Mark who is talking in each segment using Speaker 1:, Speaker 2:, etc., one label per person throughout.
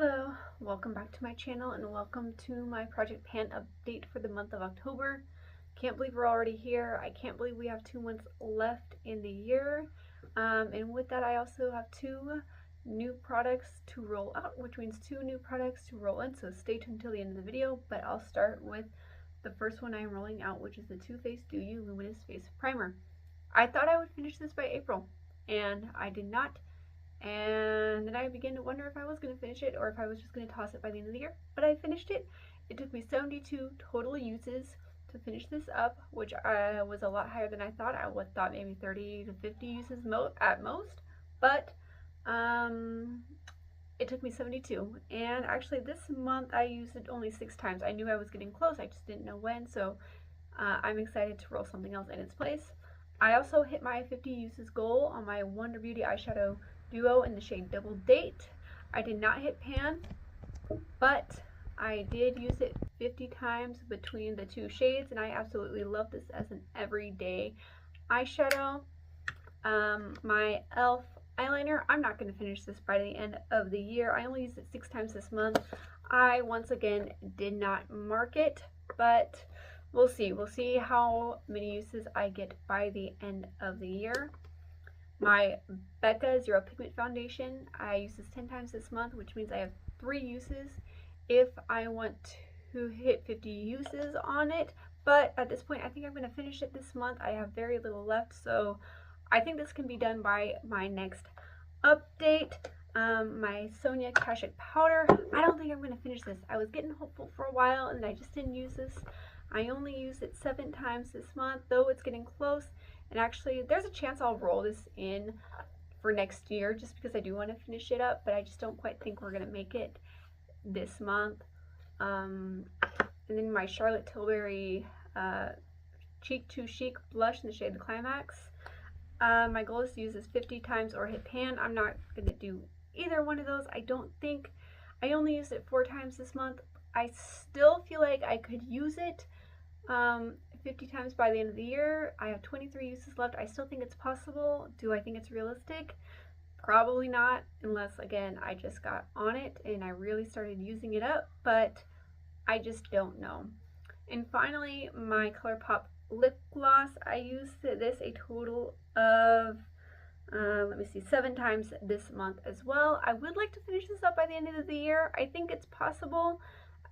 Speaker 1: Hello, welcome back to my channel and welcome to my Project Pan update for the month of October. Can't believe we're already here. I can't believe we have 2 months left in the year. And with that, I also have 2 new products to roll out, which means 2 new products to roll in. So stay tuned until the end of the video, but I'll start with the first one I'm rolling out, which is the Too Faced Dew You Luminous Face Primer. I thought I would finish this by April, and I did not. And then I began to wonder if I was going to finish it or if I was just going to toss it by the end of the year. But I finished it. It took me 72 total uses to finish this up, which was a lot higher than I thought. I would thought maybe 30 to 50 uses at most. But it took me 72. And actually this month I used it only 6 times. I knew I was getting close. I just didn't know when. So I'm excited to roll something else in its place. I also hit my 50 uses goal on my Wonder Beauty eyeshadow duo in the shade Double Date. I did not hit pan, but I did use it 50 times between the 2 shades, and I absolutely love this as an everyday eyeshadow. My e.l.f. eyeliner, I'm not going to finish this by the end of the year. I only used it 6 times this month. I once again did not mark it, but we'll see. We'll see how many uses I get by the end of the year. My Becca Zero Pigment Foundation, I use this 10 times this month, which means I have 3 uses if I want to hit 50 uses on it. But at this point, I think I'm going to finish it this month. I have very little left, so I think this can be done by my next update. My Sonia Kashuk Powder, I don't think I'm going to finish this. I was getting hopeful for a while, and I just didn't use this. I only used it 7 times this month, though it's getting close. And actually, there's a chance I'll roll this in for next year just because I do want to finish it up, but I just don't quite think we're going to make it this month. And then my Charlotte Tilbury Cheek Too Chic blush in the shade The Climax. My goal is to use this 50 times or hit pan. I'm not going to do either one of those. I don't think. I only used it 4 times this month. I still feel like I could use it 50 times by the end of the year. I have 23 uses left. I still think it's possible. Do I think it's realistic? Probably not, unless again I just got on it and I really started using it up, but I just don't know. And finally, my ColourPop lip gloss. I used this a total of 7 times this month as well. I would like to finish this up by the end of the year. I think it's possible.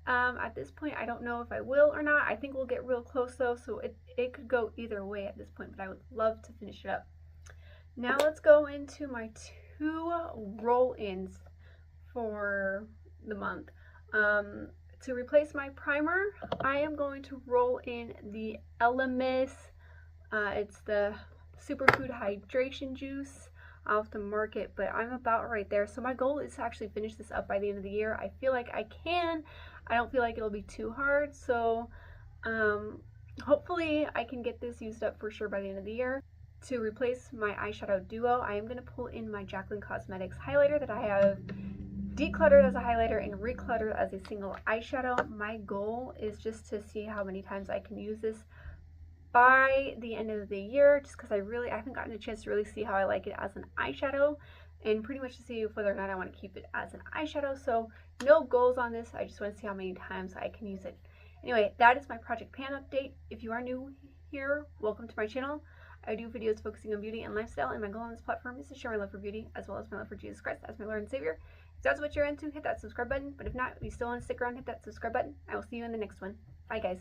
Speaker 1: At this point, I don't know if I will or not. I think we'll get real close though, so it could go either way at this point, but I would love to finish it up. Now let's go into my 2 roll-ins for the month. To replace my primer, I am going to roll in the Elemis. It's the Superfood Hydration Juice. I'll have to mark it, but I'm about right there. So my goal is to actually finish this up by the end of the year. I feel like I can. I don't feel like it'll be too hard, so hopefully I can get this used up for sure by the end of the year. To replace my eyeshadow duo, I am going to pull in my Jaclyn Cosmetics highlighter that I have decluttered as a highlighter and recluttered as a single eyeshadow. My goal is just to see how many times I can use this by the end of the year, just because I haven't gotten a chance to really see how I like it as an eyeshadow, and pretty much to see whether or not I want to keep it as an eyeshadow. So no goals on this. I just want to see how many times I can use it. Anyway, that is my Project Pan update. If you are new here, welcome to my channel. I do videos focusing on beauty and lifestyle, and my goal on this platform is to share my love for beauty as well as my love for Jesus Christ as my Lord and Savior. If that's what you're into, hit that subscribe button. But if not, if you still want to stick around, hit that subscribe button. I will see you in the next one. Bye, guys.